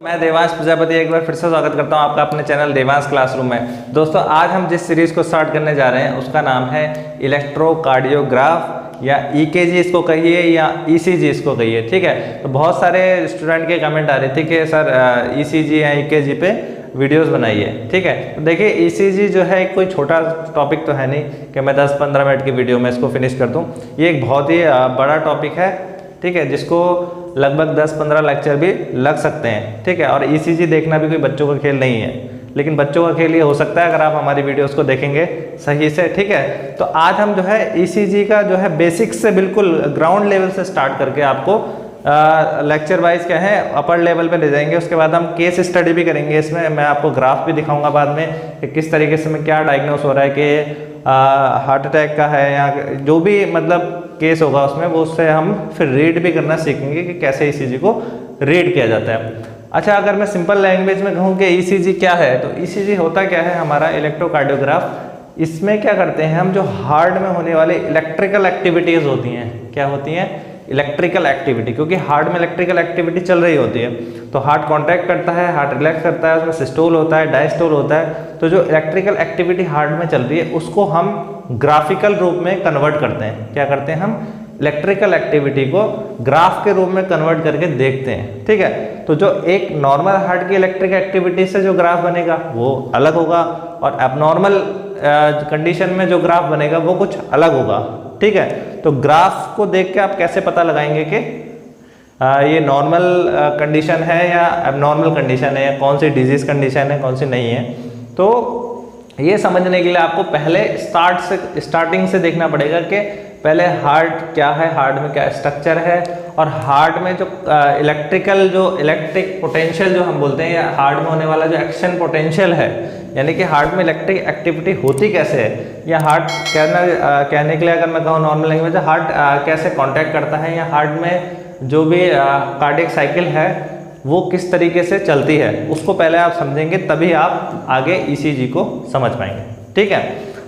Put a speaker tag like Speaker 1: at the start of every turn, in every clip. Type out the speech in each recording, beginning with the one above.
Speaker 1: मैं देवांश प्रजापति एक बार फिर से स्वागत करता हूं आपका अपने चैनल देवांश क्लासरूम में। दोस्तों आज हम जिस सीरीज़ को स्टार्ट करने जा रहे हैं उसका नाम है इलेक्ट्रोकार्डियोग्राफ या ईकेजी इसको कहिए या ईसीजी इसको कहिए। ठीक है, तो बहुत सारे स्टूडेंट के कमेंट आ रहे थे कि सर ईसीजी या ईकेजी पे वीडियोस बनाइए। ठीक है, तो देखिए ईसीजी जो है कोई छोटा टॉपिक तो है नहीं कि मैं 10-15 मिनट की वीडियो में इसको फिनिश कर दूँ। ये एक बहुत ही बड़ा टॉपिक है, ठीक है, जिसको लगभग 10-15 लेक्चर भी लग सकते हैं। ठीक है, और ईसीजी देखना भी कोई बच्चों का खेल नहीं है, लेकिन बच्चों का खेल ये हो सकता है अगर आप हमारी वीडियोस को देखेंगे सही से। ठीक है, तो आज हम जो है ईसीजी का जो है बेसिक्स से बिल्कुल ग्राउंड लेवल से स्टार्ट करके आपको लेक्चर वाइज क्या है अपर लेवल पे ले जाएंगे। उसके बाद हम केस स्टडी भी करेंगे, इसमें मैं आपको ग्राफ भी दिखाऊंगा बाद में कि किस तरीके से में क्या डायग्नोस हो रहा है कि हार्ट अटैक का है या जो भी मतलब केस होगा उसमें, वो उससे हम फिर रीड भी करना सीखेंगे कि कैसे ईसीजी को रीड किया जाता है। अच्छा, अगर मैं सिंपल लैंग्वेज में कहूँ कि ईसीजी क्या है, तो ईसीजी होता क्या है हमारा इलेक्ट्रोकार्डियोग्राफ। इसमें क्या करते हैं हम, जो हार्ट में होने वाली इलेक्ट्रिकल एक्टिविटीज़ होती हैं, क्या होती हैं, इलेक्ट्रिकल एक्टिविटी, क्योंकि हार्ट में इलेक्ट्रिकल एक्टिविटी चल रही होती है तो हार्ट कॉन्ट्रैक्ट करता है, हार्ट रिलैक्स करता है, उसमें सिस्टोल होता है, डायस्टोल होता है। तो जो इलेक्ट्रिकल एक्टिविटी हार्ट में चल रही है उसको हम ग्राफिकल रूप में कन्वर्ट करते हैं। क्या करते हैं हम, इलेक्ट्रिकल एक्टिविटी को ग्राफ के रूप में कन्वर्ट करके देखते हैं। ठीक है, तो जो एक नॉर्मल हार्ट की इलेक्ट्रिक एक्टिविटी से जो ग्राफ बनेगा वो अलग होगा और एबनॉर्मल कंडीशन में जो ग्राफ बनेगा वो कुछ अलग होगा। ठीक है, तो ग्राफ को देख के आप कैसे पता लगाएंगे कि ये नॉर्मल कंडीशन है या एबनॉर्मल कंडीशन है या कौन सी डिजीज कंडीशन है कौन सी नहीं है। तो ये समझने के लिए आपको पहले स्टार्टिंग से देखना पड़ेगा कि पहले हार्ट क्या है, हार्ट में क्या स्ट्रक्चर है और हार्ट में जो इलेक्ट्रिक पोटेंशियल जो हम बोलते हैं या हार्ट में होने वाला जो एक्शन पोटेंशियल है, यानी कि हार्ट में इलेक्ट्रिक एक्टिविटी होती कैसे है, या हार्ट कहने के लिए अगर मैं कहूँ नॉर्मल लैंग्वेज है, हार्ट कैसे कॉन्टैक्ट करता है या हार्ट में जो भी कार्डियक साइकिल है वो किस तरीके से चलती है, उसको पहले आप समझेंगे तभी आप आगे ईसीजी को समझ पाएंगे। ठीक है,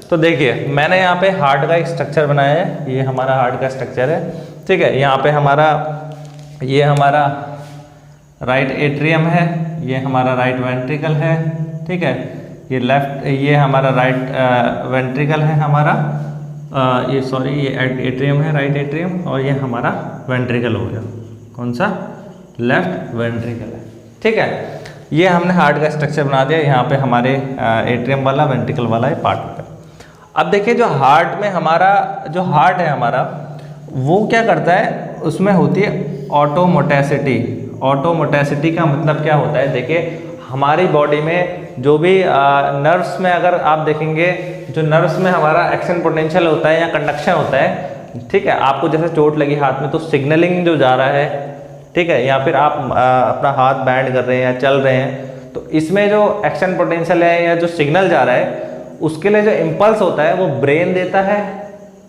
Speaker 1: तो देखिए मैंने यहाँ पे हार्ट का एक स्ट्रक्चर बनाया है, ये हमारा हार्ट का स्ट्रक्चर है। ठीक है, यहाँ पे ये हमारा राइट एट्रियम है, ये हमारा राइट वेंट्रिकल है। ठीक है, ये हमारा राइट वेंट्रिकल है हमारा, ये एट्रियम है, राइट एट्रियम, और ये हमारा वेंट्रिकल हो गया, कौन सा, लेफ्ट वेंट्रिकल है। ठीक है, ये हमने हार्ट का स्ट्रक्चर बना दिया। यहाँ पे हमारे एट्रियम वाला वेंट्रिकल वाला ये पार्ट होता है। अब देखिए जो हार्ट में हमारा जो हार्ट है हमारा वो क्या करता है, उसमें होती है ऑटोमोटेसिटी। ऑटोमोटेसिटी का मतलब क्या होता है, देखिए हमारी बॉडी में जो भी नर्व्स में अगर आप देखेंगे, जो नर्व्स में हमारा एक्शन पोटेंशियल होता है या कंडक्शन होता है, ठीक है, आपको जैसे चोट लगी हाथ में तो सिग्नलिंग जो जा रहा है, ठीक है, या फिर आप अपना हाथ बैंड कर रहे हैं या चल रहे हैं, तो इसमें जो एक्शन पोटेंशियल है या जो सिग्नल जा रहा है उसके लिए जो इम्पल्स होता है वो ब्रेन देता है।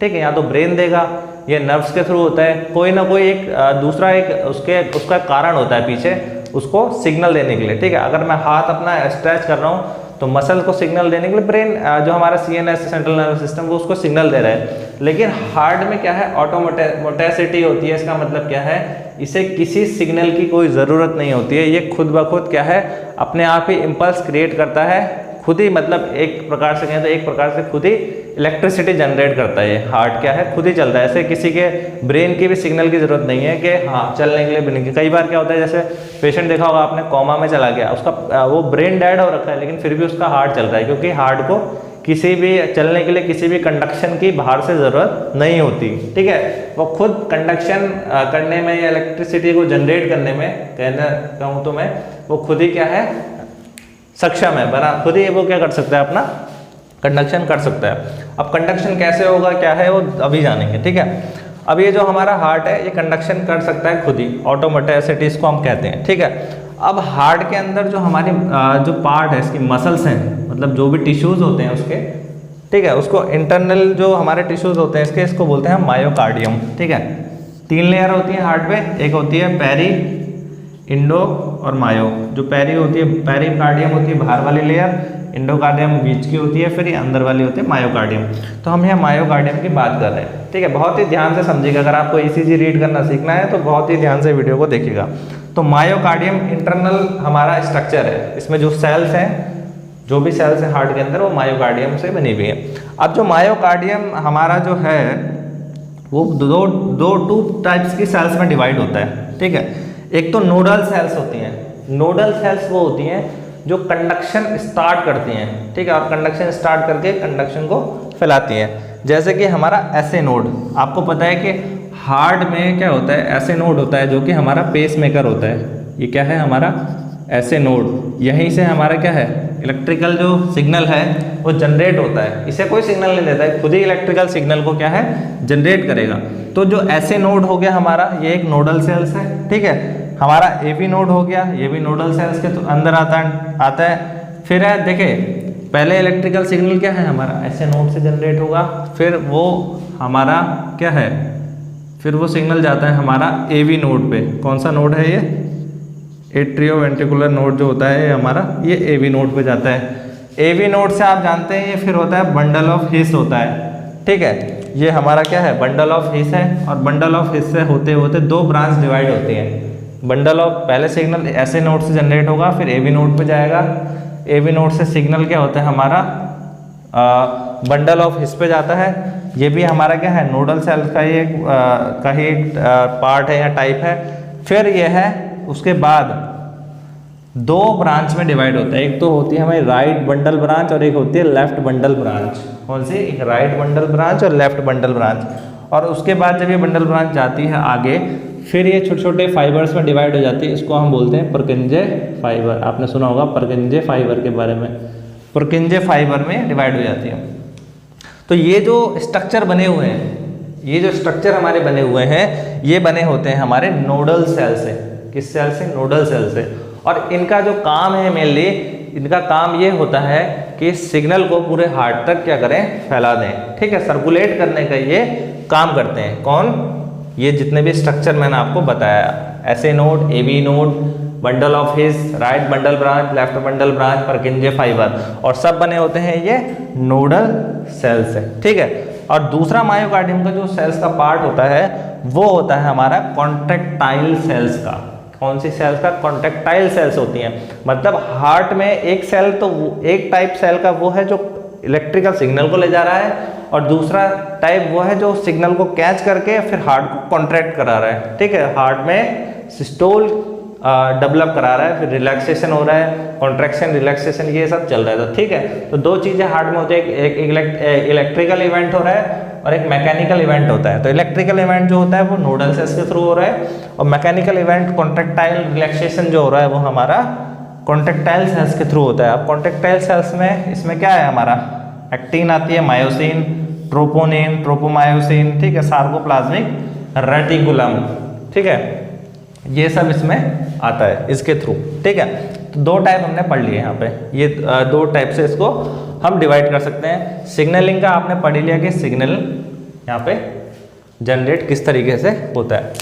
Speaker 1: ठीक है, या तो ब्रेन देगा या नर्व्स के थ्रू होता है, कोई ना कोई एक दूसरा एक उसका कारण होता है पीछे उसको सिग्नल देने के लिए। ठीक है, अगर मैं हाथ अपना स्ट्रेच कर रहा हूँ तो मसल को सिग्नल देने के लिए ब्रेन जो हमारा सीएनएस सेंट्रल नर्वस सिस्टम वो उसको सिग्नल दे रहा है। लेकिन हार्ट में क्या है, ऑटोमोटेसिटी होती है। इसका मतलब क्या है, इसे किसी सिग्नल की कोई ज़रूरत नहीं होती है, ये खुद ब खुद क्या है अपने आप ही इम्पल्स क्रिएट करता है, खुद ही, मतलब एक प्रकार से कहें तो एक प्रकार से खुद ही इलेक्ट्रिसिटी जनरेट करता है। ये हार्ट क्या है, खुद ही चलता है, ऐसे किसी के ब्रेन की भी सिग्नल की जरूरत नहीं है कि हाँ चलने के लिए ब्रेन की। कई बार क्या होता है, जैसे पेशेंट देखा होगा आपने, कोमा में चला गया, उसका वो ब्रेन डेड हो रखा है लेकिन फिर भी उसका हार्ट चल रहा है, क्योंकि हार्ट को किसी भी चलने के लिए किसी भी कंडक्शन की बाहर से ज़रूरत नहीं होती। ठीक है, वो खुद कंडक्शन करने में या इलेक्ट्रिसिटी को जनरेट करने में कहूँ तो मैं, वो खुद ही क्या है सक्षम है, बना खुद ही वो क्या कर सकता है, अपना कंडक्शन कर सकता है। अब कंडक्शन कैसे होगा क्या है वो अभी जानेंगे। ठीक है, अब ये जो हमारा हार्ट है ये कंडक्शन कर सकता है खुद ही, ऑटोमोटेसिटी इसको हम कहते हैं। ठीक है, अब हार्ट के अंदर जो हमारी जो पार्ट है इसकी मसल्स हैं, मतलब जो भी टिश्यूज़ होते हैं उसके, ठीक है, उसको इंटरनल जो हमारे टिश्यूज़ होते हैं इसके, इसको बोलते हैं मायोकार्डियम। ठीक है, 3 लेयर होती है हार्ट में, एक होती है पेरी, इंडो और मायो। जो पेरी होती है, पेरिकार्डियम होती है बाहर वाली लेयर, इंडोकार्डियम बीच की होती है, फिर ये अंदर वाली होती है मायोकार्डियम। तो हम यहाँ मायोकार्डियम की बात कर रहे हैं। ठीक है, बहुत ही ध्यान से समझिएगा, अगर आपको ईसीजी रीड करना सीखना है तो बहुत ही ध्यान से वीडियो को देखिएगा। तो मायोकार्डियम इंटरनल हमारा स्ट्रक्चर है, इसमें जो सेल्स हैं, जो भी सेल्स हैं हार्ट के अंदर वो मायोकार्डियम से बनी हुई है। अब जो मायोकार्डियम हमारा जो है वो टू टाइप्स की सेल्स में डिवाइड होता है, ठीक है। एक तो नोडल सेल्स होती हैं, नोडल सेल्स वो होती हैं जो कंडक्शन स्टार्ट करती हैं, ठीक है, और कंडक्शन स्टार्ट करके कंडक्शन को फैलाती हैं। जैसे कि हमारा ऐसे नोड, आपको पता है कि हार्ट में क्या होता है, ऐसे नोड होता है जो कि हमारा पेस मेकर होता है। ये क्या है हमारा ऐसे नोड, यहीं से हमारा क्या है इलेक्ट्रिकल जो सिग्नल है वो जनरेट होता है, इसे कोई सिग्नल नहीं देता है, खुद ही इलेक्ट्रिकल सिग्नल को क्या है जनरेट करेगा। तो जो ऐसे नोड हो गया हमारा, ये एक नोडल सेल्स है, ठीक है। हमारा ए बी नोड हो गया, ये भी नोडल सेल्स के तो अंदर आता है। फिर है देखे, पहले इलेक्ट्रिकल सिग्नल क्या है हमारा ऐसे नोड से जनरेट होगा, फिर वो हमारा क्या है, फिर वो सिग्नल जाता है हमारा ए बी नोड पे। कौन सा नोड है ये, एट्रियोवेंट्रिकुलर नोड जो होता है हमारा, ये ए बी नोड पे जाता है। ए बी नोड से आप जानते हैं ये फिर होता है बंडल ऑफ हिस होता है, ठीक है। ये हमारा क्या है बंडल ऑफ हिस है, और बंडल ऑफ हिस से होते होते दो ब्रांच डिवाइड होती हैं। बंडल ऑफ पहले सिग्नल ऐसे नोड से जनरेट होगा, फिर ए बी नोड पे जाएगा, ए बी नोड से सिग्नल क्या होता है हमारा बंडल ऑफ हिस पे जाता है। ये भी हमारा क्या है नोडल सेल का ही एक पार्ट है या टाइप है। फिर ये है उसके बाद दो ब्रांच में डिवाइड होता है, एक तो होती है हमारी राइट बंडल ब्रांच और एक होती है लेफ्ट बंडल ब्रांच। कौन सी, एक राइट बंडल ब्रांच और लेफ्ट बंडल ब्रांच। और उसके बाद जब ये बंडल ब्रांच जाती है आगे, फिर ये छोटे छोटे फाइबर्स में डिवाइड हो जाती है, इसको हम बोलते हैं परकिंजे फाइबर। आपने सुना होगा परकिंजे फाइबर के बारे में, परकिंजे फाइबर में डिवाइड हो जाती है। तो ये जो स्ट्रक्चर बने हुए हैं, ये जो स्ट्रक्चर हमारे बने हुए हैं, ये बने होते हैं हमारे नोडल सेल से। किस सेल से, नोडल सेल से। और इनका जो काम है मेनली, इनका काम ये होता है कि सिग्नल को पूरे हार्ट तक क्या करें, फैला दें, ठीक है, सर्कुलेट करने का ये काम करते हैं। कौन, ये जितने भी स्ट्रक्चर मैंने आपको बताया, ऐसे node, A V node, bundle of His, right bundle branch, left bundle branch, Purkinje fiber, और सब बने होते हैं ये नोडल सेल्स से, ठीक है। और दूसरा मायोकार्डियम का जो सेल्स का पार्ट होता है वो होता है हमारा कॉन्ट्रैक्टाइल सेल्स का। कौन सी सेल्स का, कॉन्ट्रैक्टाइल सेल्स होती हैं। मतलब हार्ट में एक सेल तो एक टाइप सेल का वो है जो इलेक्ट्रिकल सिग्नल को ले जा रहा है, और दूसरा टाइप वो है जो सिग्नल को कैच करके फिर हार्ट को कॉन्ट्रैक्ट करा रहा है, ठीक है। हार्ट में सिस्टोल डेवलप करा रहा है, फिर रिलैक्सेशन हो रहा है, कॉन्ट्रैक्शन रिलैक्सेशन ये सब चल रहा है, तो ठीक है। तो दो चीज़ें हार्ट में होती है, एक इलेक्ट्रिकल इवेंट हो रहा है और एक मैकेनिकल इवेंट होता है। तो इलेक्ट्रिकल इवेंट जो होता है वो नोडल सेल्स के थ्रू हो रहा है, और मैकेनिकल इवेंट कॉन्ट्रैक्टाइल रिलैक्सेशन जो हो रहा है वो हमारा कॉन्ट्रैक्टाइल सेल्स के थ्रू होता है। अब कॉन्ट्रैक्टाइल सेल्स में इसमें क्या है हमारा, एक्टिन आती है, मायोसिन, ट्रोपोनिन, ट्रोपोमायोसिन, ठीक है, सार्कोप्लाज्मिक रेटिकुलम, ठीक है, ये सब इसमें आता है इसके थ्रू, ठीक है। तो दो टाइप हमने पढ़ लिए यहाँ पे, ये दो टाइप से इसको हम डिवाइड कर सकते हैं। सिग्नलिंग का आपने पढ़ लिया कि सिग्नल यहाँ पे जनरेट किस तरीके से होता है।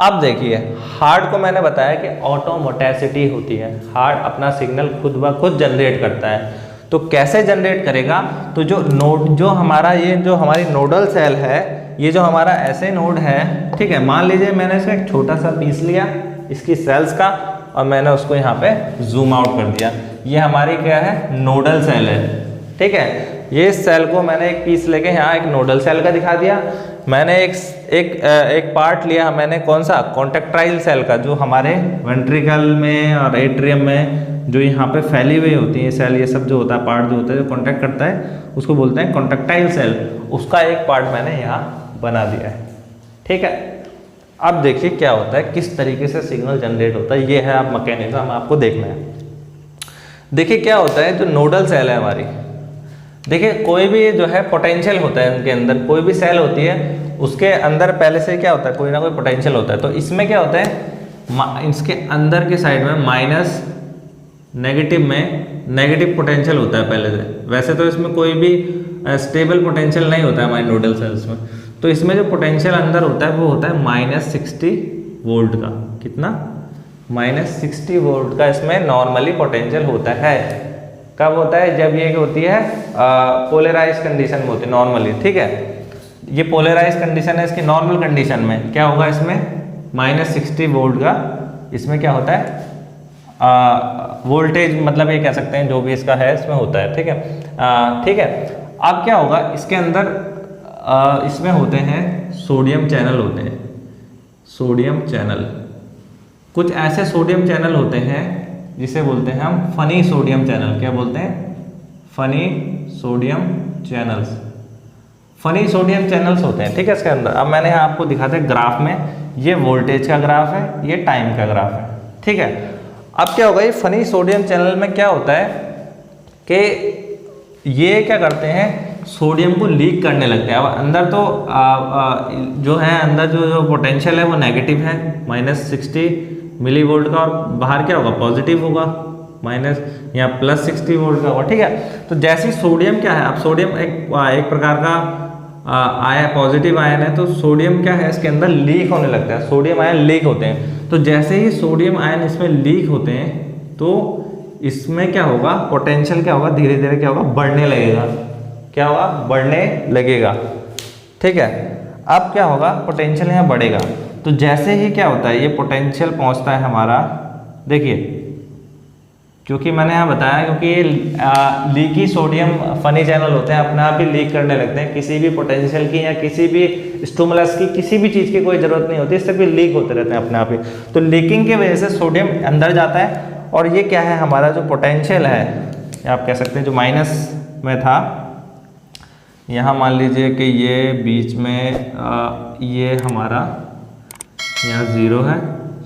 Speaker 1: अब देखिए, हार्ट को मैंने बताया कि ऑटोमोटेसिटी होती है, हार्ट अपना सिग्नल खुद ब खुद जनरेट करता है। तो कैसे जनरेट करेगा, तो जो हमारा ये जो हमारी नोडल सेल है, ये जो हमारा ऐसे नोड है, ठीक है, मान लीजिए मैंने इसका एक छोटा सा पीस लिया इसकी सेल्स का, और मैंने उसको यहाँ पे जूम आउट कर दिया। ये हमारी क्या है, नोडल सेल है, ठीक है। ये सेल को मैंने एक पीस लेके यहाँ एक नोडल सेल का दिखा दिया। मैंने एक पार्ट लिया मैंने, कौन सा, कॉन्ट्रैक्टाइल सेल का, जो हमारे वेंट्रिकल में और एट्रियम में जो यहाँ पे फैली हुई होती है सेल, ये सब जो होता है पार्ट जो होता है जो कॉन्ट्रैक्ट करता है उसको बोलते हैं कॉन्ट्रैक्टाइल सेल। उसका एक पार्ट मैंने यहाँ बना दिया है, ठीक है। अब देखिए क्या होता है, किस तरीके से सिग्नल जनरेट होता है, ये है आप मैकेनिज्म आपको देखना है। देखिए क्या होता है, जो नोडल सेल है हमारी, देखिए कोई भी जो है पोटेंशियल होता है उनके अंदर, कोई भी सेल होती है उसके अंदर पहले से क्या होता है, कोई ना कोई पोटेंशियल होता है। तो इसमें क्या होता है, इसके अंदर के साइड में माइनस नेगेटिव में नेगेटिव पोटेंशियल होता है पहले से। वैसे तो इसमें कोई भी स्टेबल पोटेंशियल नहीं होता है हमारे नोडल सेल्स में। तो इसमें जो पोटेंशियल अंदर होता है वो होता है -60 वोल्ट का। कितना, -60 वोल्ट का इसमें नॉर्मली पोटेंशियल होता है। कब होता है, जब ये होती है पोलराइज कंडीशन में होती है नॉर्मली, ठीक है। ये पोलराइज कंडीशन है, इसकी नॉर्मल कंडीशन में क्या होगा, इसमें -60 वोल्ट का इसमें क्या होता है, वोल्टेज मतलब ये कह सकते हैं जो भी इसका है इसमें होता है, ठीक है। ठीक है, अब क्या होगा इसके अंदर, इसमें होते हैं सोडियम चैनल होते हैं, सोडियम चैनल। कुछ ऐसे सोडियम चैनल होते हैं जिसे बोलते हैं हम फनी सोडियम चैनल। क्या बोलते हैं? Funny sodium channels. Funny sodium channels होते हैं, ठीक है। इसके अंदर अब मैंने आपको दिखाते हैं ग्राफ में, ये वोल्टेज का ग्राफ है, ये टाइम का ग्राफ है, ठीक है। अब क्या होगा, ये फनी सोडियम चैनल में क्या होता है कि ये क्या करते हैं, सोडियम को लीक करने लगते हैं। अब अंदर तो जो है अंदर जो पोटेंशियल है वो नेगेटिव है -60 मिली वोल्ट का, और बाहर क्या होगा, पॉजिटिव होगा, माइनस या +60 वोल्ट का होगा, ठीक है। तो जैसे सोडियम क्या है, अब सोडियम एक प्रकार का आयन, पॉजिटिव आयन है, तो सोडियम क्या है इसके अंदर लीक होने लगता है, सोडियम आयन लीक होते हैं। तो जैसे ही सोडियम आयन इसमें लीक होते हैं तो इसमें क्या होगा, पोटेंशियल क्या होगा, धीरे धीरे क्या होगा, बढ़ने लगेगा। क्या होगा, बढ़ने लगेगा, ठीक है। अब क्या होगा, पोटेंशियल यहाँ बढ़ेगा। तो जैसे ही क्या होता है, ये पोटेंशियल पहुंचता है हमारा, देखिए क्योंकि मैंने यहाँ बताया, क्योंकि ये लीकी सोडियम फनी चैनल होते हैं, अपने आप ही लीक करने लगते हैं, किसी भी पोटेंशियल की या किसी भी स्टिमुलस की, किसी भी चीज़ की कोई ज़रूरत नहीं होती, सिर्फ लीक होते रहते हैं अपने आप ही। तो लीकिंग की वजह से सोडियम अंदर जाता है, और ये क्या है, हमारा जो पोटेंशियल है, आप कह सकते हैं जो माइनस में था, यहाँ मान लीजिए कि ये बीच में ये हमारा यहाँ 0 है,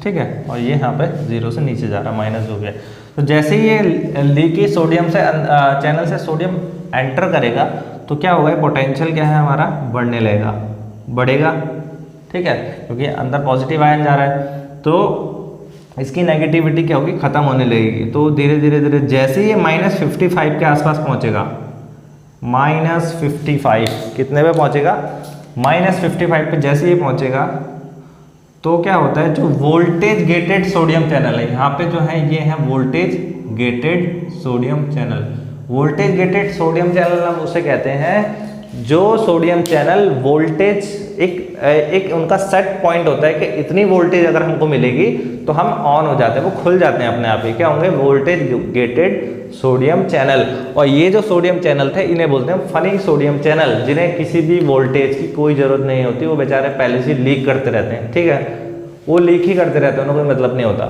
Speaker 1: ठीक है, और ये यहाँ पे 0 से नीचे जा रहा है, माइनस हो गया। तो जैसे ही ये लीकी सोडियम से चैनल से सोडियम एंटर करेगा तो क्या होगा, पोटेंशियल क्या है हमारा, बढ़ने लगेगा, बढ़ेगा, ठीक है, क्योंकि अंदर पॉजिटिव आयन जा रहा है, तो इसकी नेगेटिविटी क्या होगी, खत्म होने लगेगी। तो धीरे धीरे धीरे जैसे ये -55 के आसपास पहुंचेगा, -55 कितने पे पहुंचेगा, -55 पे जैसे ये पहुंचेगा तो क्या होता है, जो वोल्टेज गेटेड सोडियम चैनल है, यहाँ पे जो है ये है voltage gated sodium channel. Voltage gated sodium channel हम उसे कहते हैं जो सोडियम चैनल वोल्टेज एक उनका सेट पॉइंट होता है कि इतनी वोल्टेज अगर हमको मिलेगी तो हम ऑन हो जाते हैं, वो खुल जाते हैं अपने आप ही, क्या होंगे, वोल्टेज गेटेड सोडियम चैनल। और ये जो सोडियम चैनल थे इन्हें बोलते हैं फनी सोडियम चैनल, जिन्हें किसी भी वोल्टेज की कोई ज़रूरत नहीं होती, वो बेचारे पहले से लीक करते रहते हैं, ठीक है, वो लीक ही करते रहते हैं, उन्हें कोई मतलब नहीं होता।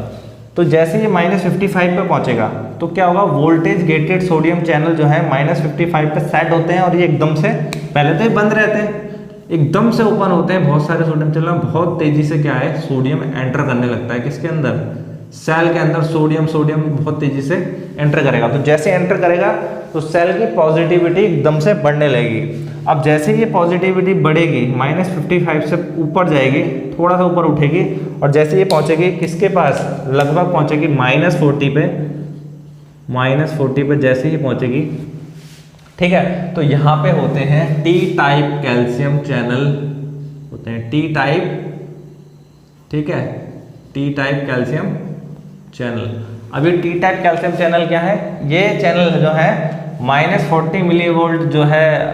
Speaker 1: तो जैसे ये -55 पे पहुंचेगा तो क्या होगा, वोल्टेज गेटेड सोडियम चैनल जो है -55 पे सेट होते हैं, और ये एकदम से, पहले तो ये बंद रहते हैं, एकदम से ओपन होते हैं। बहुत सारे सोडियम चैनल बहुत तेजी से क्या है, सोडियम एंटर करने लगता है, किसके अंदर, सेल के अंदर सोडियम बहुत तेजी से एंटर करेगा। तो जैसे एंटर करेगा तो सेल की पॉजिटिविटी एकदम से बढ़ने लगेगी। अब जैसे ये पॉजिटिविटी बढ़ेगी, -55 से ऊपर जाएगी, थोड़ा सा ऊपर उठेगी, और जैसे ये पहुंचेगी किसके पास, लगभग पहुंचेगी -40 पे, -40 पे जैसे ही पहुंचेगी, ठीक है। तो यहाँ पे होते हैं टी टाइप कैल्शियम चैनल होते हैं, टी टाइप, ठीक है, टी टाइप कैल्शियम चैनल। अब ये टी टाइप कैल्शियम चैनल क्या है, ये चैनल जो है -40 मिली वोल्ट जो है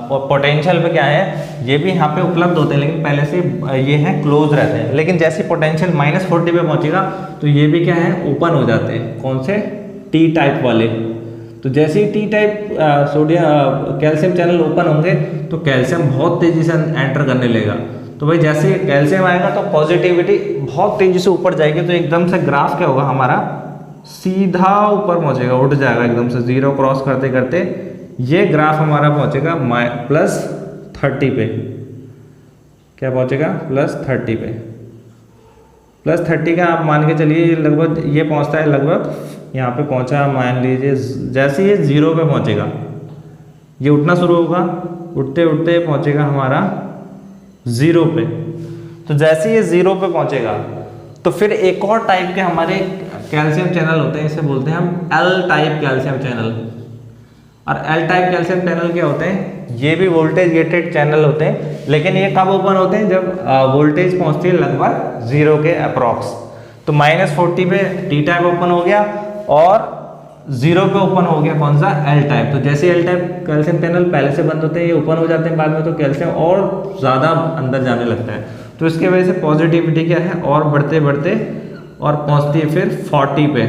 Speaker 1: पोटेंशियल पे क्या है, ये भी यहाँ पे उपलब्ध होते हैं, लेकिन पहले से ये है क्लोज रहते हैं। लेकिन जैसे पोटेंशियल -40 पे पहुंचेगा तो ये भी क्या है, ओपन हो जाते हैं। कौन से, टी टाइप वाले। तो जैसे ही T type sodium calcium channel open होंगे तो कैल्शियम बहुत तेजी से एंटर करने लगेगा। तो भाई जैसे कैल्शियम आएगा तो पॉजिटिविटी बहुत तेजी से ऊपर जाएगी, तो एकदम से ग्राफ क्या होगा हमारा, सीधा ऊपर पहुंचेगा, उठ जाएगा एकदम से, 0 क्रॉस करते करते ये ग्राफ हमारा पहुंचेगा +30 पे। क्या पहुंचेगा, +30 पे। +30 का आप मान के चलिए लगभग ये पहुंचता है, लगभग यहाँ पे पहुंचा, मान लीजिए जैसे ये 0 पे पहुंचेगा, ये उठना शुरू होगा, उठते उठते पहुंचेगा हमारा 0 पे। तो जैसे ये 0 पे पहुंचेगा तो फिर एक और टाइप के हमारे कैल्शियम चैनल होते हैं, इसे बोलते हैं हम एल टाइप कैल्शियम चैनल। और एल टाइप कैल्शियम चैनल क्या होते हैं, ये भी वोल्टेज गेटेड चैनल होते हैं, लेकिन ये कब ओपन होते हैं, जब वोल्टेज पहुंचती है लगभग 0 के अप्रॉक्स। तो -40 पे टी टाइप ओपन हो गया और 0 पे ओपन हो गया कौन सा, एल टाइप। तो जैसे एल टाइप कैल्शियम चैनल पहले से बंद होते हैं, ये ओपन हो जाते हैं बाद में, तो कैल्शियम और ज़्यादा अंदर जाने लगता है। तो इसके वजह से पॉजिटिविटी क्या है, और बढ़ते बढ़ते और पहुंचती है फिर 40 पे।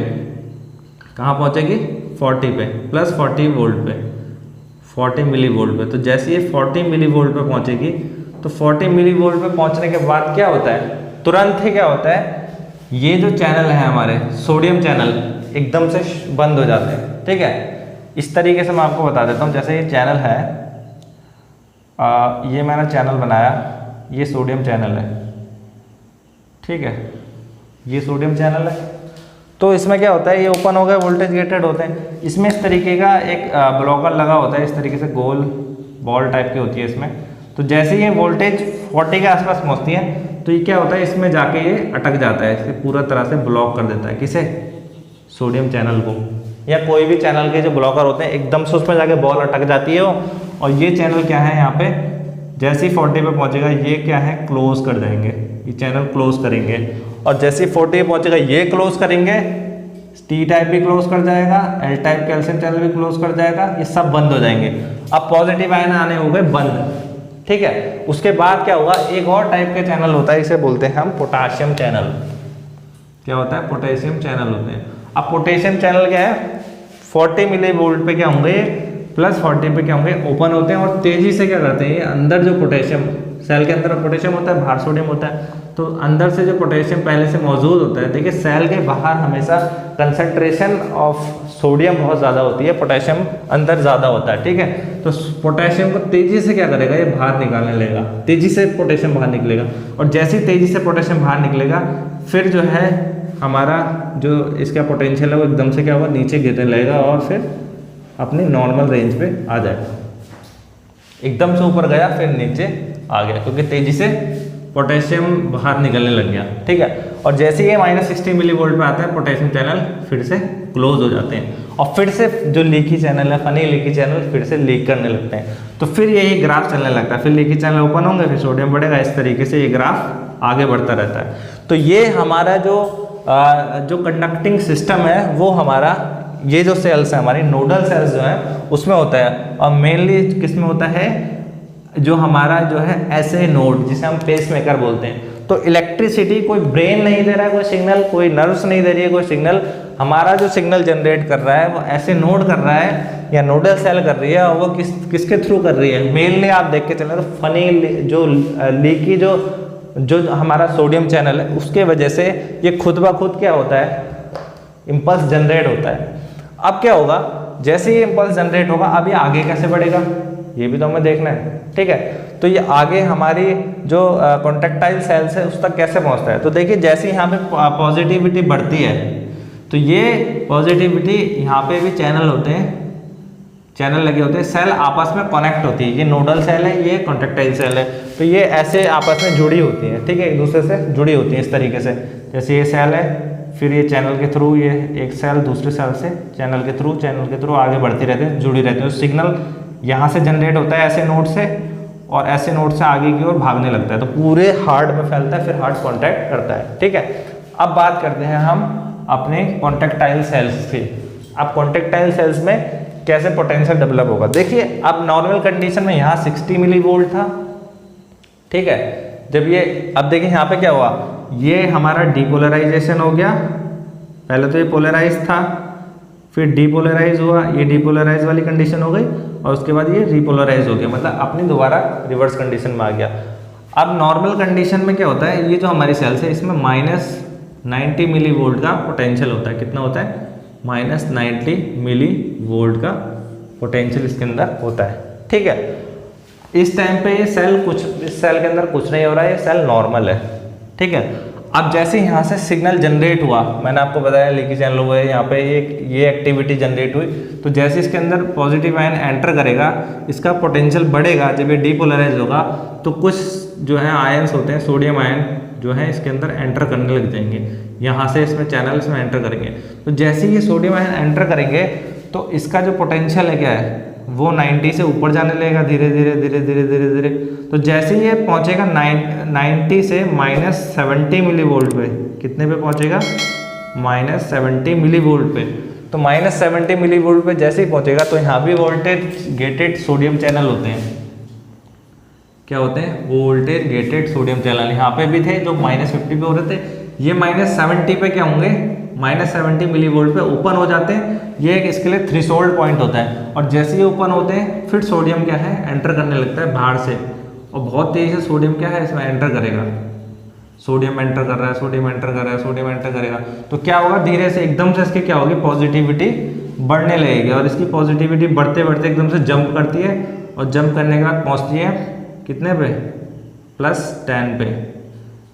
Speaker 1: कहाँ पहुंचेगी? 40 पे, प्लस 40 वोल्ट पे, 40 मिली वोल्ट पे। तो जैसे ये 40 मिली वोल्ट पे पहुंचेगी तो 40 मिली वोल्ट पे पहुंचने के बाद क्या होता है, तुरंत ही क्या होता है, ये जो चैनल है हमारे सोडियम चैनल एकदम से बंद हो जाते हैं। ठीक है, इस तरीके से मैं आपको बता देता हूँ। जैसे ये चैनल है, ये मैंने चैनल बनाया, ये सोडियम चैनल है। ठीक है, ये सोडियम चैनल है। तो इसमें क्या होता है, ये ओपन हो गए, वोल्टेज गेटेड होते हैं। इसमें इस तरीके का एक ब्लॉकर लगा होता है, इस तरीके से गोल बॉल टाइप की होती है इसमें। तो जैसे ही ये वोल्टेज 40 के आसपास पहुंचती है तो ये क्या होता है, इसमें जाके ये अटक जाता है, इसे पूरा तरह से ब्लॉक कर देता है। किसे? सोडियम चैनल को, या कोई भी चैनल के जो ब्लॉकर होते हैं एकदम से उसमें जाके बॉल अटक जाती है और ये चैनल क्या है, यहाँ पे जैसे ही 40 पे पहुंचेगा ये क्या है, क्लोज कर देंगे, ये चैनल क्लोज करेंगे। और जैसे ही 40 पे पहुंचेगा ये क्लोज करेंगे, टी टाइप भी क्लोज कर जाएगा, एल टाइप कैल्शियम चैनल भी क्लोज कर जाएगा, ये सब बंद हो जाएंगे। अब पॉजिटिव आयन आने हो गए बंद। ठीक है, उसके बाद क्या होगा, एक और टाइप के चैनल होता है, इसे बोलते हैं हम पोटाशियम चैनल। क्या होता है? पोटेशियम चैनल होते हैं। अब पोटेशियम चैनल क्या है, 40 मिली वोल्ट पे क्या होंगे, प्लस 40 पे क्या होंगे, ओपन होते हैं और तेजी से क्या करते हैं, ये अंदर जो पोटेशियम, सेल के अंदर पोटेशियम होता है, बाहर सोडियम होता है, तो अंदर से जो पोटेशियम पहले से मौजूद होता है। देखिए सेल के बाहर हमेशा कंसंट्रेशन ऑफ सोडियम बहुत ज़्यादा होती है, पोटेशियम अंदर ज़्यादा होता है। ठीक है, तो पोटेशियम को तेजी से क्या करेगा, ये बाहर निकालने लगेगा, तेजी से पोटेशियम बाहर निकलेगा। और जैसे ही तेजी से पोटेशियम बाहर निकलेगा फिर जो है हमारा जो इसका पोटेंशियल है वो एकदम से क्या होगा, नीचे गिरने लगेगा और फिर अपनी नॉर्मल रेंज पे आ जाएगा। एकदम से ऊपर गया फिर नीचे आ गया, क्योंकि तेजी से पोटेशियम बाहर निकलने लग गया। ठीक है, और जैसे ही ये -60 मिली वोल्ट पे आता है पोटेशियम चैनल फिर से क्लोज हो जाते हैं और फिर से जो लीकी चैनल है, फनी लीकी चैनल फिर से लीक करने लगते हैं। तो फिर यही ग्राफ चलने लगता है, फिर लीकी चैनल ओपन होंगे, फिर सोडियम बढ़ेगा, इस तरीके से ये ग्राफ आगे बढ़ता रहता है। तो ये हमारा जो कंडक्टिंग सिस्टम है वो हमारा, ये जो सेल्स है हमारी नोडल सेल्स जो है उसमें होता है, और मेनली किस में होता है, जो हमारा जो है ऐसे नोड जिसे हम पेस मेकर बोलते हैं। तो इलेक्ट्रिसिटी कोई ब्रेन नहीं दे रहा है, कोई सिग्नल, कोई नर्व्स नहीं दे रही है कोई सिग्नल, हमारा जो सिग्नल जनरेट कर रहा है वो ऐसे नोड कर रहा है या नोडल सेल कर रही है, और वो किसके थ्रू कर रही है, मेनली आप देख के चलें तो फनी जो लीकी जो हमारा सोडियम चैनल है उसके वजह से ये खुद ब खुद क्या होता है, इम्पल्स जनरेट होता है। अब क्या होगा, जैसे ये इम्पल्स जनरेट होगा, अब ये आगे कैसे बढ़ेगा ये भी तो हमें देखना है। ठीक है, तो ये आगे हमारी जो कॉन्ट्रैक्टाइल सेल्स है उस तक कैसे पहुंचता है। तो देखिए जैसे यहाँ पे पॉजिटिविटी बढ़ती है तो ये पॉजिटिविटी, यहाँ पे भी चैनल होते हैं, चैनल लगे होते हैं, सेल आपस में कनेक्ट होती है, ये नोडल सेल है, ये कॉन्ट्रैक्टाइल सेल है, तो ये ऐसे आपस में जुड़ी होती है। ठीक है, एक दूसरे से जुड़ी होती है इस तरीके से। जैसे ये सेल है, फिर ये चैनल के थ्रू, ये एक सेल दूसरे सेल से चैनल के थ्रू आगे बढ़ती रहते हैं, जुड़ी रहते हैं। सिग्नल यहाँ से जनरेट होता है ऐसे नोड से, और ऐसे नोड से आगे की ओर भागने लगता है, तो पूरे हार्ट में फैलता है, फिर हार्ट कॉन्टैक्ट करता है। ठीक है, अब बात करते हैं हम अपने कॉन्ट्रैक्टाइल सेल्स की। अब कॉन्ट्रैक्टाइल सेल्स में कैसे पोटेंशियल डेवलप होगा। देखिए अब नॉर्मल कंडीशन में यहाँ 60 मिली वोल्ट था। ठीक है, जब ये, अब देखिए यहाँ पे क्या हुआ, ये हमारा डीपोलराइजेशन हो गया, पहले तो ये पोलराइज था, फिर डीपोलराइज हुआ, ये डीपोलराइज वाली कंडीशन हो गई, और उसके बाद ये रिपोलराइज हो गया, मतलब अपनी दोबारा रिवर्स कंडीशन में आ गया। अब नॉर्मल कंडीशन में क्या होता है, ये जो हमारी सेल्स है इसमें -90 मिली वोल्ट का पोटेंशियल होता है। कितना होता है? -90 मिली वोल्ट का पोटेंशियल इसके अंदर होता है। ठीक है, इस टाइम पे ये सेल कुछ, इस सेल के अंदर कुछ नहीं हो रहा है, ये सेल नॉर्मल है। ठीक है, अब जैसे यहाँ से सिग्नल जनरेट हुआ, मैंने आपको बताया लीकी चैनल हुए, यहाँ पे ये एक्टिविटी जनरेट हुई, तो जैसे इसके अंदर पॉजिटिव आयन एंटर करेगा, इसका पोटेंशियल बढ़ेगा। जब ये डीपोलराइज होगा तो कुछ जो है आयंस होते हैं, सोडियम आयन जो है इसके अंदर एंटर करने लग जाएंगे, यहाँ से इसमें चैनल्स में एंटर करेंगे। तो जैसे ही ये सोडियम आयन एंटर करेंगे तो इसका जो पोटेंशियल है क्या है, वो 90 से ऊपर जाने लगेगा धीरे धीरे धीरे धीरे धीरे धीरे। तो जैसे ही ये पहुंचेगा 90 से -70 मिली वोल्ट पे, कितने पे पहुंचेगा, -70 मिली वोल्ट पे। तो -70 मिली वोल्ट पे जैसे ही पहुंचेगा तो यहाँ भी वोल्टेज गेटेड सोडियम चैनल होते हैं। क्या होते हैं? Voltage gated sodium channel. यहाँ पे भी थे जो -50 पे हो रहे थे, ये -70 पे क्या होंगे, -70 मिली वोल्ट पे ओपन हो जाते हैं। ये एक इसके लिए थ्रेशोल्ड पॉइंट होता है, और जैसे ही ओपन होते हैं फिर सोडियम क्या है एंटर करने लगता है बाहर से, और बहुत तेज़ी से सोडियम क्या है इसमें एंटर करेगा। सोडियम एंटर कर रहा है, सोडियम एंटर कर रहा है, सोडियम एंटर करेगा, तो क्या होगा धीरे से एकदम से इसकी क्या होगी पॉजिटिविटी बढ़ने लगेगी, और इसकी पॉजिटिविटी बढ़ते बढ़ते एकदम से जंप करती है, और जंप करने के बाद पहुँचती है कितने पे, +10 पे,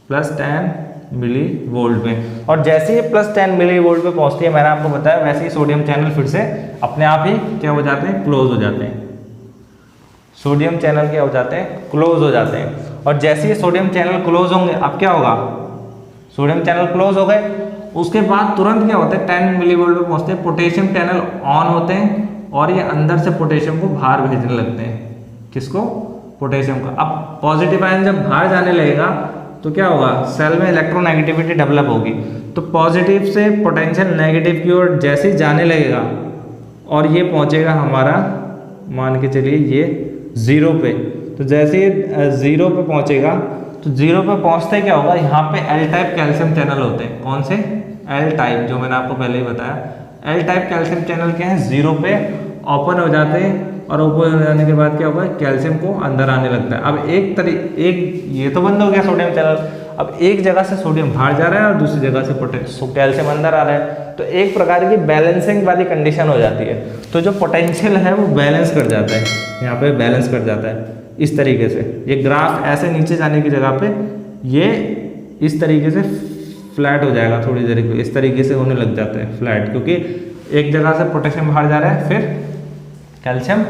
Speaker 1: +10 मिली वोल्ट पे। और जैसे ही +10 मिली वोल्ट पे पहुँचती है, मैंने आपको बताया वैसे ही सोडियम चैनल फिर से अपने आप ही क्या हो जाते हैं, क्लोज हो जाते हैं। सोडियम चैनल क्या हो जाते हैं, क्लोज हो जाते हैं। और जैसे ही सोडियम चैनल क्लोज होंगे, अब क्या होगा, सोडियम चैनल क्लोज हो गए, उसके बाद तुरंत क्या होता है 10 मिली वोल्ट पे पहुँचते हैं, पोटेशियम चैनल ऑन होते हैं, और ये अंदर से पोटेशियम को बाहर भेजने लगते हैं। किसको, पोटेशियम को। अब पॉजिटिव आयन जब बाहर जाने लगेगा तो क्या होगा, सेल में इलेक्ट्रोनेगेटिविटी डेवलप होगी, तो पॉजिटिव से पोटेंशियल नेगेटिव की ओर जैसे ही जाने लगेगा, और ये पहुंचेगा हमारा, मान के चलिए ये 0 पे, तो जैसे ही 0 पे पहुंचेगा, तो 0 पे पहुंचते क्या होगा, यहाँ पे एल टाइप कैल्शियम चैनल होते हैं। कौन से, एल टाइप, जो मैंने आपको पहले ही बताया। एल टाइप कैल्शियम चैनल क्या है, 0 पे ओपन हो जाते हैं, और ओपन हो जाने के बाद क्या होगा, कैल्शियम को अंदर आने लगता है। अब एक ये तो बंद हो गया सोडियम चैनल, अब एक जगह से सोडियम बाहर जा रहा है और दूसरी जगह से कैल्शियम अंदर आ रहा है, तो एक प्रकार की बैलेंसिंग वाली कंडीशन हो जाती है। तो जो पोटेंशियल है वो बैलेंस कर जाता है, यहाँ पे बैलेंस कर जाता है इस तरीके से। ये ग्राफ ऐसे नीचे जाने की जगह पे ये इस तरीके से फ्लैट हो जाएगा, थोड़ी देर के इस तरीके से होने लग जाता है फ्लैट, क्योंकि एक जगह से पोटेशियम बाहर जा रहा है, फिर कैल्शियम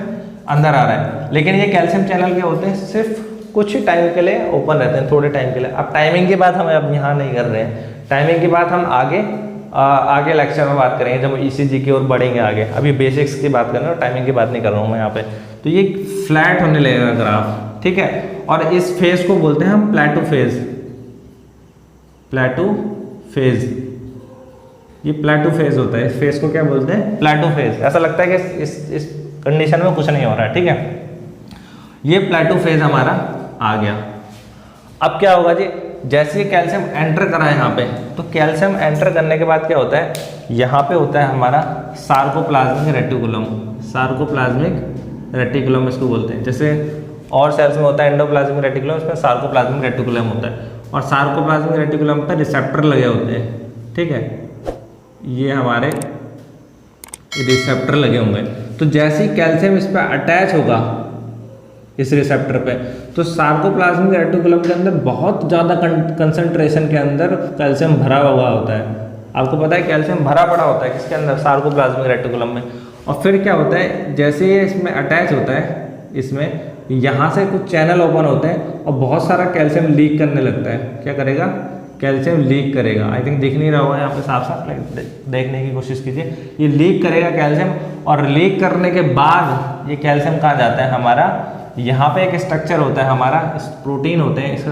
Speaker 1: अंदर आ रहा है। लेकिन ये कैल्शियम चैनल क्या होते हैं, सिर्फ कुछ टाइम के लिए ओपन रहते हैं, थोड़े टाइम के लिए। अब टाइमिंग की बात हम अब यहाँ नहीं कर रहे हैं, टाइमिंग की बात हम आगे लेक्चर में बात करेंगे, जब ईसीजी की ओर बढ़ेंगे आगे। अभी बेसिक्स की बात कर रहे हैं, टाइमिंग की बात नहीं कर रहा हूँ मैं यहाँ पे। तो ये फ्लैट होने लगेगा ग्राफ, ठीक है। और इस फेज को बोलते हैं हम प्लेटो फेज, प्लेटो फेज, ये प्लेटो फेज होता है। इस फेज को क्या बोलते हैं, प्लेटो फेज। ऐसा लगता है कि इस कंडीशन में कुछ नहीं हो रहा है, ठीक है। ये प्लेटो फेज हमारा आ गया। अब क्या होगा जी, जैसे ही कैल्शियम एंटर करा है यहाँ पे, तो कैल्शियम एंटर करने के बाद क्या होता है, यहाँ पे होता है हमारा सार्कोप्लाज्मिक रेटिकुलम, सार्कोप्लाज्मिक रेटिकुलम इसको बोलते हैं। जैसे और सेल्स में होता है एंडोप्लाज्मिक रेटिकुलम, इसमें सार्कोप्लाज्मिक रेटिकुलम होता है। और सार्कोप्लाज्मिक रेटिकुलम पे रिसेप्टर लगे होते हैं, ठीक है। ये हमारे रिसेप्टर लगे होंगे, तो जैसे ही कैल्शियम इस पर अटैच होगा इस रिसेप्टर पे, तो सार्कोप्लाज्मिक रेटिकुलम के अंदर बहुत ज़्यादा कंसंट्रेशन के अंदर कैल्शियम भरा हुआ होता है। आपको पता है कैल्शियम भरा पड़ा होता है किसके अंदर, सार्कोप्लाज्मिक रेटिकुलम में। और फिर क्या होता है, जैसे ये इसमें अटैच होता है, इसमें यहाँ से कुछ चैनल ओपन होते हैं और बहुत सारा कैल्शियम लीक करने लगता है। क्या करेगा, कैल्शियम लीक करेगा। आई थिंक दिख नहीं रहा होगा यहाँ पे साफ साफ, देखने की कोशिश कीजिए। ये लीक करेगा कैल्शियम, और लीक करने के बाद ये कैल्शियम कहाँ जाता है हमारा, यहाँ पे एक स्ट्रक्चर होता है हमारा, प्रोटीन होते हैं, इसे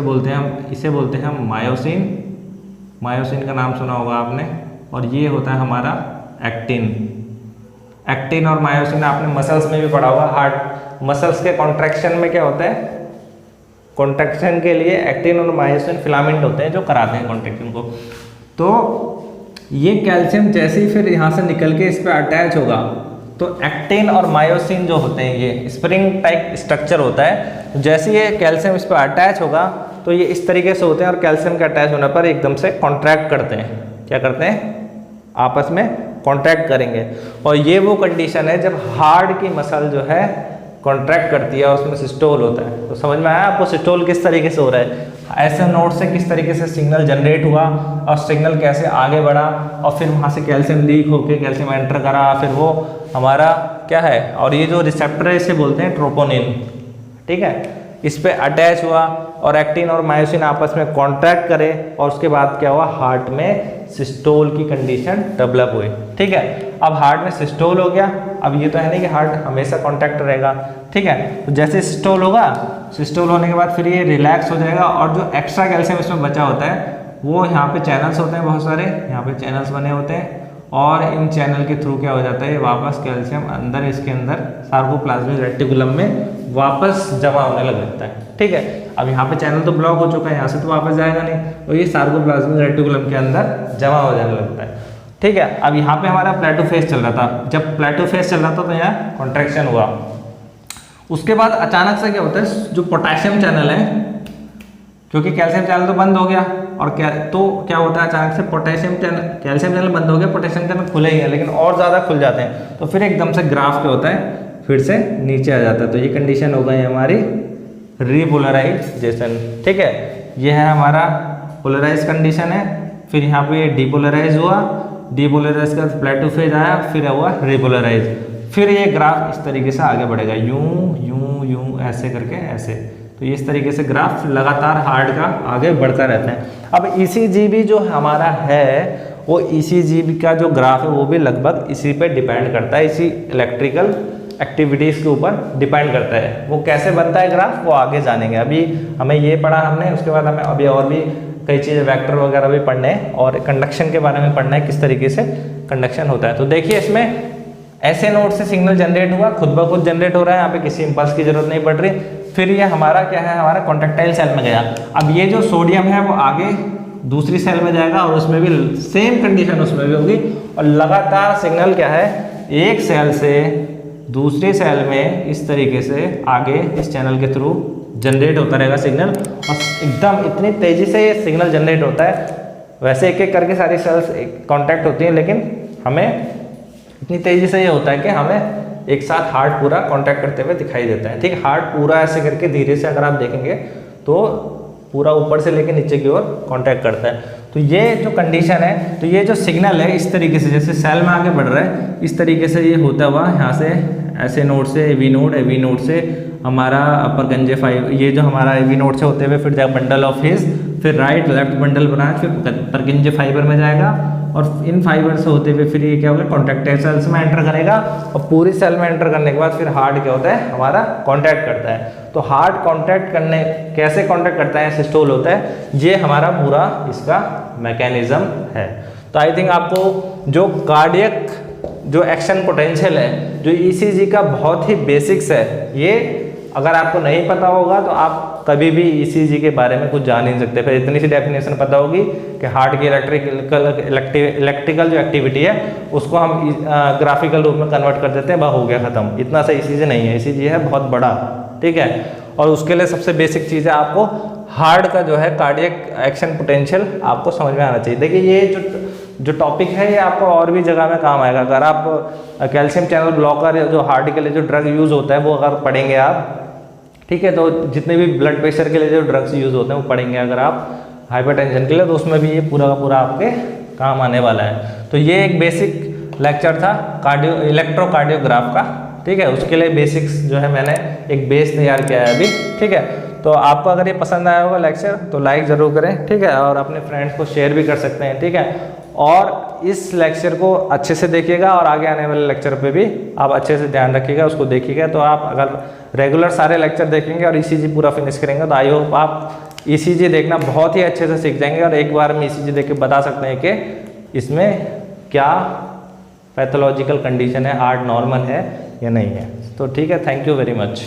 Speaker 1: बोलते हैं हम मायोसिन। मायोसिन का नाम सुना होगा आपने। और ये होता है हमारा एक्टिन। एक्टिन और मायोसिन आपने मसल्स में भी पढ़ा होगा। हार्ट मसल्स के कॉन्ट्रैक्शन में क्या होता है, कॉन्ट्रैक्शन के लिए एक्टिन और मायोसिन फिलामेंट होते हैं जो कराते हैं कॉन्ट्रैक्शन को। तो ये कैल्शियम जैसे ही फिर यहाँ से निकल के इस पर अटैच होगा, तो एक्टिन और मायोसिन जो होते हैं, ये स्प्रिंग टाइप स्ट्रक्चर होता है। जैसे ये कैल्शियम इस पर अटैच होगा तो ये इस तरीके से होते हैं, और कैल्शियम के अटैच होने पर एकदम से कॉन्ट्रैक्ट करते हैं। क्या करते हैं, आपस में कॉन्ट्रैक्ट करेंगे। और ये वो कंडीशन है जब हार्ट की मसल जो है कॉन्ट्रैक्ट करती है और उसमें सिस्टोल होता है। तो समझ में आया आपको सिस्टोल किस तरीके से हो रहा है, ऐसे नोड से किस तरीके से सिग्नल जनरेट हुआ, और सिग्नल कैसे आगे बढ़ा, और फिर वहाँ से कैल्शियम लीक होकर कैल्शियम एंटर करा, फिर वो हमारा क्या है। और ये जो रिसेप्टर है इसे बोलते हैं ट्रोपोनिन, ठीक है। इस पे अटैच हुआ और एक्टिन और मायोसिन आपस में कॉन्ट्रैक्ट करे, और उसके बाद क्या हुआ, हार्ट में सिस्टोल की कंडीशन डेवलप हुई, ठीक है। अब हार्ट में सिस्टोल हो गया। अब ये तो है नहीं कि हार्ट हमेशा कॉन्ट्रैक्ट रहेगा, ठीक है। तो जैसे सिस्टोल होगा, सिस्टोल होने के बाद फिर ये रिलैक्स हो जाएगा, और जो एक्स्ट्रा कैल्शियम इसमें बचा होता है वो यहाँ पे चैनल्स होते हैं बहुत सारे, यहाँ पे चैनल्स बने होते हैं, और इन चैनल के थ्रू क्या हो जाता है, वापस कैल्शियम अंदर इसके अंदर सार्कोप्लाज्मिक रेटिकुलम में वापस जमा होने लगता है। ठीक है, अब यहाँ पे चैनल तो ब्लॉक हो चुका है, यहाँ से तो वापस जाएगा नहीं, तो ये सार्कोप्लाज्मिक रेटिकुलम के अंदर जमा हो जाने लगता है। ठीक है, अब यहाँ पे हमारा प्लेटो फेज चल रहा था, जब प्लेटो फेज चल रहा था तो यहाँ कॉन्ट्रैक्शन हुआ। उसके बाद अचानक से क्या होता है, जो पोटेशियम चैनल है, क्योंकि कैल्शियम चैनल तो बंद हो गया, और क्या होता है अचानक से पोटेशियम चैनल, कैल्शियम चैनल बंद हो गया, पोटेशियम चैनल खुले ही है लेकिन और ज़्यादा खुल जाते हैं, तो फिर एकदम से ग्राफ क्या होता है, फिर से नीचे आ जाता है। तो ये कंडीशन हो गई हमारी रीपोलराइजेशन। ठीक है, ये है हमारा पोलराइज कंडीशन है। फिर यहाँ पे डीपोलराइज हुआ, डीपोलराइज का प्लेटो फेज आया, फिर हुआ रीपोलराइज। फिर ये ग्राफ इस तरीके से आगे बढ़ेगा, यूं यूं यूं ऐसे करके ऐसे। तो इस तरीके से ग्राफ लगातार हार्ट का आगे बढ़ता रहता है। अब ईसीजी भी जो हमारा है, वो ईसीजी का जो ग्राफ है वो भी लगभग इसी पे डिपेंड करता है, इसी इलेक्ट्रिकल एक्टिविटीज़ के ऊपर डिपेंड करता है। वो कैसे बनता है ग्राफ, वो आगे जानेंगे। अभी हमें ये पढ़ा हमने, उसके बाद हमें अभी और भी कई चीज़ें, वेक्टर वगैरह भी पढ़ने हैं, और कंडक्शन के बारे में पढ़ना है, किस तरीके से कंडक्शन होता है। तो देखिए, इसमें ऐसे नोड से सिग्नल जनरेट हुआ, खुद ब खुद जनरेट हो रहा है, यहाँ पे किसी इम्पल्स की जरूरत नहीं पड़ रही। फिर ये हमारा क्या है, हमारा कॉन्ट्रैक्टाइल सेल में गया। अब ये जो सोडियम है वो आगे दूसरी सेल में जाएगा, और उसमें भी सेम कंडीशन उसमें भी होगी, और लगातार सिग्नल क्या है, एक सेल से दूसरी सेल में इस तरीके से आगे इस चैनल के थ्रू जनरेट होता रहेगा सिग्नल, और एकदम इतनी तेज़ी से ये सिग्नल जनरेट होता है। वैसे एक एक करके सारी सेल्स कॉन्टैक्ट होती हैं, लेकिन हमें इतनी तेज़ी से ये होता है कि हमें एक साथ हार्ट पूरा कॉन्टैक्ट करते हुए दिखाई देता है। ठीक, हार्ट पूरा ऐसे करके धीरे से अगर आप देखेंगे तो पूरा ऊपर से लेके नीचे की ओर कॉन्टैक्ट करता है। तो ये जो कंडीशन है, तो ये जो सिग्नल है इस तरीके से, जैसे सेल में आगे बढ़ रहा है, इस तरीके से ये होता हुआ यहाँ से ऐसे नोड से एवी नोड से हमारा अपर गंजे फाइबर, ये जो हमारा एवी नोड से होते हुए फिर जाएगा बंडल ऑफ हिज, फिर राइट लेफ्ट बंडल ब्रांच, फिर परकिंजे फाइबर में जाएगा, और इन फाइबर से होते हुए फिर ये क्या होगा, कॉन्टैक्टाइल सेल्स में एंटर करेगा, और पूरी सेल में एंटर करने के बाद फिर हार्ट क्या होता है, हमारा कॉन्टैक्ट करता है। तो हार्ट कॉन्टैक्ट करने, कैसे कॉन्टैक्ट करता है, सिस्टोल होता है, ये हमारा पूरा इसका मैकेनिज्म है। तो आई थिंक आपको जो कार्डियक जो एक्शन पोटेंशियल है, जो ईसीजी का बहुत ही बेसिक्स है, ये अगर आपको नहीं पता होगा तो आप कभी भी ईसीजी के बारे में कुछ जान नहीं सकते। फिर इतनी सी डेफिनेशन पता होगी कि हार्ट की इलेक्ट्रिकल जो एक्टिविटी है उसको हम ग्राफिकल रूप में कन्वर्ट कर देते हैं, वह हो गया खत्म। इतना सा ईसीजी नहीं है, ईसीजी है बहुत बड़ा। ठीक है, और उसके लिए सबसे बेसिक चीज़ है, आपको हार्ट का जो है कार्डियक एक्शन पोटेंशियल आपको समझ में आना चाहिए। देखिए, ये जो टॉपिक है ये आपको और भी जगह में काम आएगा। अगर आप कैल्शियम चैनल ब्लॉकर जो हार्ट के लिए जो ड्रग यूज़ होता है वो अगर पढ़ेंगे आप, ठीक है, तो जितने भी ब्लड प्रेशर के लिए जो ड्रग्स यूज़ होते हैं वो पढ़ेंगे अगर आप हाइपरटेंशन के लिए, तो उसमें भी ये पूरा का पूरा आपके काम आने वाला है। तो ये एक बेसिक लेक्चर था इलेक्ट्रोकार्डियोग्राफ का। ठीक है, उसके लिए बेसिक्स जो है मैंने एक बेस तैयार किया है अभी। ठीक है, तो आपको अगर ये पसंद आया होगा लेक्चर तो लाइक ज़रूर करें। ठीक है, और अपने फ्रेंड्स को शेयर भी कर सकते हैं। ठीक है, और इस लेक्चर को अच्छे से देखिएगा, और आगे आने वाले लेक्चर पे भी आप अच्छे से ध्यान रखिएगा, उसको देखिएगा। तो आप अगर रेगुलर सारे लेक्चर देखेंगे और ईसीजी पूरा फिनिश करेंगे तो आई होप आप ईसीजी देखना बहुत ही अच्छे से सीख जाएंगे, और एक बार में ईसीजी देख के बता सकते हैं कि इसमें क्या पैथोलॉजिकल कंडीशन है, हार्ट नॉर्मल है या नहीं है। तो ठीक है, थैंक यू वेरी मच।